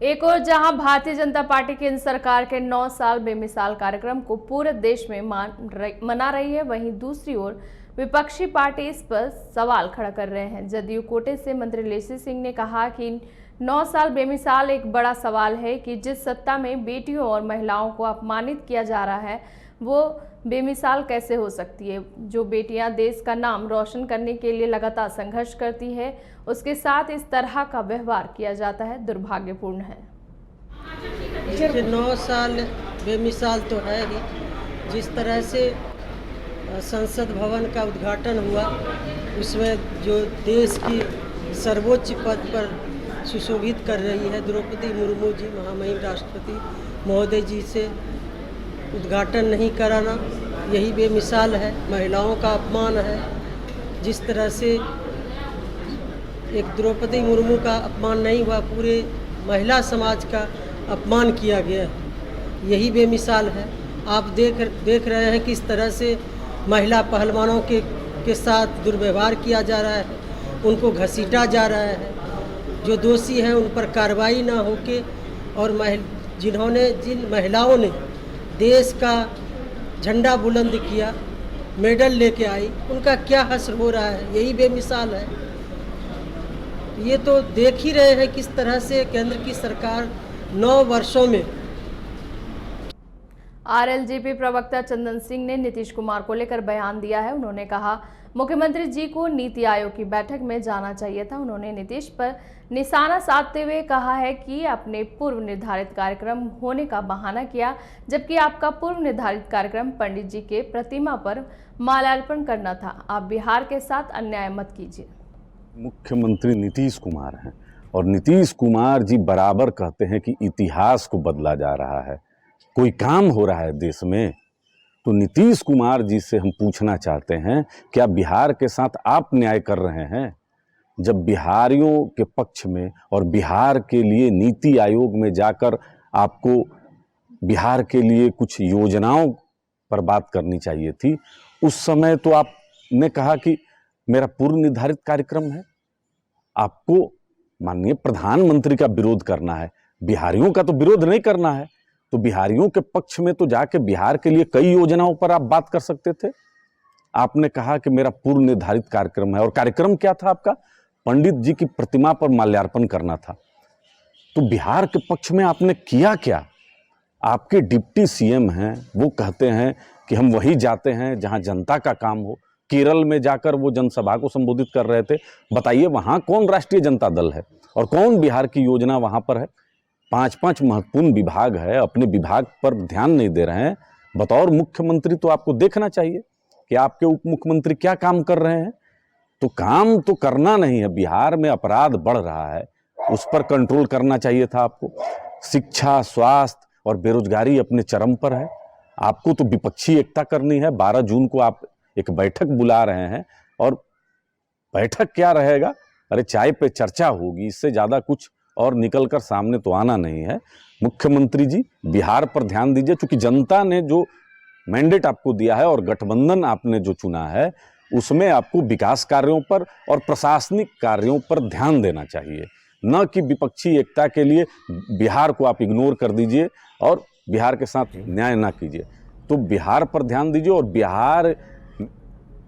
एक और जहां भारतीय जनता पार्टी केंद्र सरकार के 9 साल बेमिसाल कार्यक्रम को पूरे देश में मना रही है, वहीं दूसरी ओर विपक्षी पार्टी इस पर सवाल खड़ा कर रहे हैं। जदयू कोटे से मंत्री लेसी सिंह ने कहा कि 9 साल बेमिसाल एक बड़ा सवाल है कि जिस सत्ता में बेटियों और महिलाओं को अपमानित किया जा रहा है वो बेमिसाल कैसे हो सकती है। जो बेटियां देश का नाम रोशन करने के लिए लगातार संघर्ष करती है, उसके साथ इस तरह का व्यवहार किया जाता है, दुर्भाग्यपूर्ण है। 9 साल बेमिसाल तो है ही। जिस तरह से संसद भवन का उद्घाटन हुआ, उसमें जो देश की सर्वोच्च पद पर सुशोभित कर रही है द्रौपदी मुर्मू जी, महामहिम राष्ट्रपति महोदय जी से उद्घाटन नहीं कराना, यही बेमिसाल है। महिलाओं का अपमान है। जिस तरह से एक द्रौपदी मुर्मू का अपमान नहीं हुआ, पूरे महिला समाज का अपमान किया गया, यही बेमिसाल है। आप देख रहे हैं किस तरह से महिला पहलवानों के साथ दुर्व्यवहार किया जा रहा है, उनको घसीटा जा रहा है। जो दोषी हैं उन पर कार्रवाई ना होके और जिन महिलाओं ने देश का झंडा बुलंद किया, मेडल लेके आई, उनका क्या हश्र हो रहा है, यही बेमिसाल है। ये तो देख ही रहे हैं किस तरह से केंद्र की सरकार 9 वर्षों में। आरएलजेपी प्रवक्ता चंदन सिंह ने नीतीश कुमार को लेकर बयान दिया है। उन्होंने कहा मुख्यमंत्री जी को नीति आयोग की बैठक में जाना चाहिए था। उन्होंने नीतीश पर निशाना साधते हुए कहा है कि आपने पूर्व निर्धारित कार्यक्रम होने का बहाना किया, जबकि आपका पूर्व निर्धारित कार्यक्रम पंडित जी के प्रतिमा पर माल्यार्पण करना था। आप बिहार के साथ अन्याय मत कीजिए। मुख्यमंत्री नीतीश कुमार हैं और नीतीश कुमार जी बराबर कहते हैं कि इतिहास को बदला जा रहा है, कोई काम हो रहा है देश में। तो नीतीश कुमार जी से हम पूछना चाहते हैं, क्या बिहार के साथ आप न्याय कर रहे हैं? जब बिहारियों के पक्ष में और बिहार के लिए नीति आयोग में जाकर आपको बिहार के लिए कुछ योजनाओं पर बात करनी चाहिए थी, उस समय तो आपने कहा कि मेरा पूर्व निर्धारित कार्यक्रम है। आपको माननीय प्रधानमंत्री का विरोध करना है, बिहारियों का तो विरोध नहीं करना है। तो बिहारियों के पक्ष में तो जाके बिहार के लिए कई योजनाओं पर आप बात कर सकते थे। आपने कहा कि मेरा पूर्व निर्धारित कार्यक्रम है, और कार्यक्रम क्या था आपका? पंडित जी की प्रतिमा पर माल्यार्पण करना था। तो बिहार के पक्ष में आपने किया क्या? आपके डिप्टी सीएम हैं, वो कहते हैं कि हम वहीं जाते हैं जहां जनता का काम हो। केरल में जाकर वो जनसभा को संबोधित कर रहे थे। बताइए वहां कौन राष्ट्रीय जनता दल है और कौन बिहार की योजना वहां पर है? 5 महत्वपूर्ण विभाग है, अपने विभाग पर ध्यान नहीं दे रहे हैं। बतौर मुख्यमंत्री तो आपको देखना चाहिए कि आपके उप मुख्यमंत्री क्या काम कर रहे हैं। तो काम तो करना नहीं है। बिहार में अपराध बढ़ रहा है, उस पर कंट्रोल करना चाहिए था आपको। शिक्षा, स्वास्थ्य और बेरोजगारी अपने चरम पर है। आपको तो विपक्षी एकता करनी है। 12 जून को आप एक बैठक बुला रहे हैं, और बैठक क्या रहेगा? अरे चाय पे चर्चा होगी, इससे ज्यादा कुछ और निकलकर सामने तो आना नहीं है। मुख्यमंत्री जी बिहार पर ध्यान दीजिए, क्योंकि जनता ने जो मैंडेट आपको दिया है और गठबंधन आपने जो चुना है, उसमें आपको विकास कार्यों पर और प्रशासनिक कार्यों पर ध्यान देना चाहिए, न कि विपक्षी एकता के लिए बिहार को आप इग्नोर कर दीजिए और बिहार के साथ न्याय ना कीजिए। तो बिहार पर ध्यान दीजिए और बिहार